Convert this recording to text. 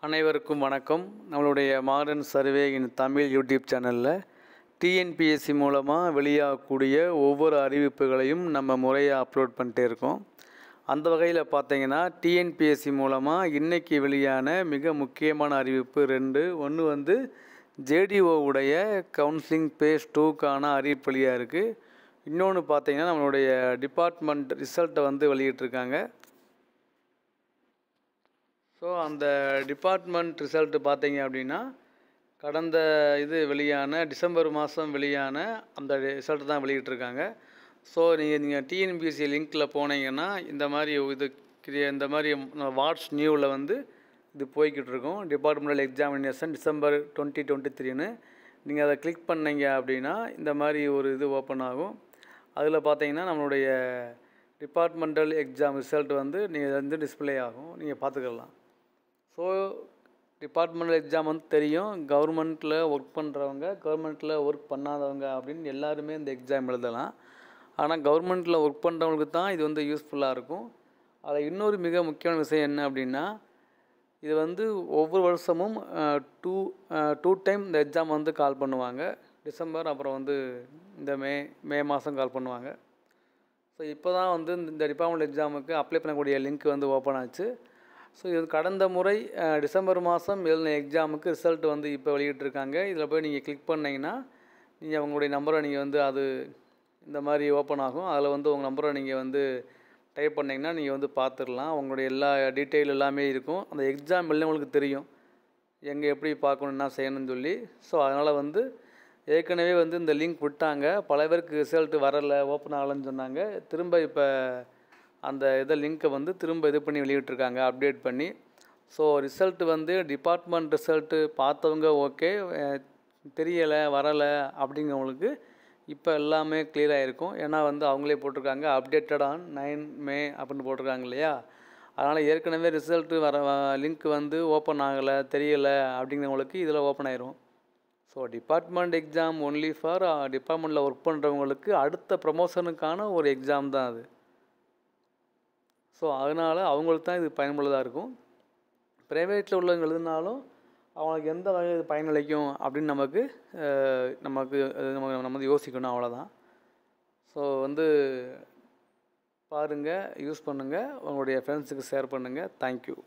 அனைவருக்கும் வணக்கம். நம்மளுடைய மாடர்ன் சர்வே இன் தமிழ் யூடியூப் சேனலில் டிஎன்பிஎஸ்சி மூலமாக வெளியாகக்கூடிய ஒவ்வொரு அறிவிப்புகளையும் நம்ம முறையாக அப்லோட் பண்ணிட்டே இருக்கோம். அந்த வகையில் பார்த்தீங்கன்னா டிஎன்பிஎஸ்சி மூலமாக இன்றைக்கி வெளியான மிக முக்கியமான அறிவிப்பு ரெண்டு. ஒன்று வந்து ஜேடிஓ உடைய கவுன்சிலிங் பேஸ் 2க்கான அறிவிப்பு வெளியாக இருக்குது. இன்னொன்று பார்த்தீங்கன்னா நம்மளுடைய டிபார்ட்மெண்ட் ரிசல்ட்டை வந்து வெளியிட்டிருக்காங்க. ஸோ அந்த டிபார்ட்மெண்ட் ரிசல்ட்டு பார்த்தீங்க அப்படின்னா கடந்த வெளியான டிசம்பர் மாதம் வெளியான அந்த ரிசல்ட்டு தான் வெளியிட்டிருக்காங்க. ஸோ நீங்கள் டிஎன்பிஎஸ்சி லிங்க்கில் போனீங்கன்னா இந்த மாதிரி இந்த மாதிரி வாட்ஸ் நியூவில் வந்து இது போய்கிட்டு இருக்கும். டிபார்ட்மெண்டல் எக்ஸாமினேஷன் டிசம்பர் 2023ன்னு நீங்கள் அதை கிளிக் பண்ணீங்க அப்படின்னா இந்த மாதிரி ஒரு ஓப்பன் ஆகும். அதில் பார்த்தீங்கன்னா நம்மளுடைய டிபார்ட்மெண்டல் எக்ஸாம் ரிசல்ட் வந்து நீங்கள் டிஸ்பிளே ஆகும், நீங்கள் பார்த்துக்கலாம். ஸோ டிபார்ட்மெண்டல் எக்ஸாம் வந்து தெரியும், கவர்மெண்ட்டில் ஒர்க் பண்ணுறவங்க கவர்மெண்ட்டில் ஒர்க் பண்ணாதவங்க அப்படின்னு எல்லாருமே இந்த எக்ஸாம் எழுதலாம். ஆனால் கவர்மெண்ட்டில் ஒர்க் பண்ணுறவங்களுக்கு தான் இது யூஸ்ஃபுல்லாக இருக்கும். அதில் இன்னொரு மிக முக்கியமான விஷயம் என்ன அப்படின்னா, இது ஒவ்வொரு வருஷமும் டூ டைம் இந்த எக்ஸாம் கால் பண்ணுவாங்க. டிசம்பர் அப்புறம் இந்த மே மாதம் கால் பண்ணுவாங்க. ஸோ இப்போ தான் இந்த டிபார்ட்மெண்ட் எக்ஸாமுக்கு அப்ளை பண்ணக்கூடிய லிங்க் ஓப்பன் ஆச்சு. ஸோ இது கடந்த முறை டிசம்பர் மாதம் எழுதின எக்ஸாமுக்கு ரிசல்ட் இப்போ வெளியிட்டிருக்காங்க. இதில் போய் நீங்கள் கிளிக் பண்ணிங்கன்னா நீங்கள் உங்களுடைய நம்பரை நீங்கள் அது இந்த மாதிரி ஓப்பன் ஆகும். அதில் உங்கள் நம்பரை நீங்கள் டைப் பண்ணிங்கன்னா நீங்கள் பார்த்துடலாம். உங்களுடைய எல்லா டீட்டெயில் எல்லாமே இருக்கும். அந்த எக்ஸாம் எழுதினவங்களுக்கு தெரியும் எங்கே எப்படி பார்க்கணும், என்ன செய்யணும்னு சொல்லி. ஸோ அதனால் ஏற்கனவே இந்த லிங்க் விட்டாங்க. பல பேருக்கு ரிசல்ட்டு வரலை, ஓப்பன் ஆகலைன்னு சொன்னாங்க. திரும்ப இப்போ அந்த லிங்க்கை திரும்ப பண்ணி வெளியிட்டிருக்காங்க, அப்டேட் பண்ணி. ஸோ ரிசல்ட்டு டிபார்ட்மெண்ட் ரிசல்ட்டு பார்த்தவங்க ஓகே, தெரியலை வரலை அப்படிங்கிறவங்களுக்கு இப்போ எல்லாமே கிளியராக இருக்கும். ஏன்னா அவங்களே போட்டிருக்காங்க அப்டேட்டட் ஆன் 9 மே அப்படின்னு போட்டிருக்காங்க இல்லையா. அதனால் ஏற்கனவே ரிசல்ட்டு வர லிங்க் ஓப்பன் ஆகலை, தெரியலை அப்படிங்கிறவங்களுக்கு இதில் ஓப்பன் ஆயிரும். So department exam only for டிபார்ட்மெண்ட்டில் ஒர்க் பண்ணுறவங்களுக்கு அடுத்த ப்ரமோஷனுக்கான ஒரு எக்ஸாம் தான் அது. ஸோ அதனால் அவங்களுக்கு தான் இது பயனுள்ளதாக இருக்கும். ப்ரைவேட்டில் உள்ளவங்க எழுதினாலும் அவங்களுக்கு எந்த வகையில் இது பயனளிக்கும் அப்படின்னு நம்ம யோசிக்கணும், அவ்வளோதான். ஸோ பாருங்கள், யூஸ் பண்ணுங்கள், உங்களுடைய ஃப்ரெண்ட்ஸுக்கு ஷேர் பண்ணுங்கள். தேங்க்யூ.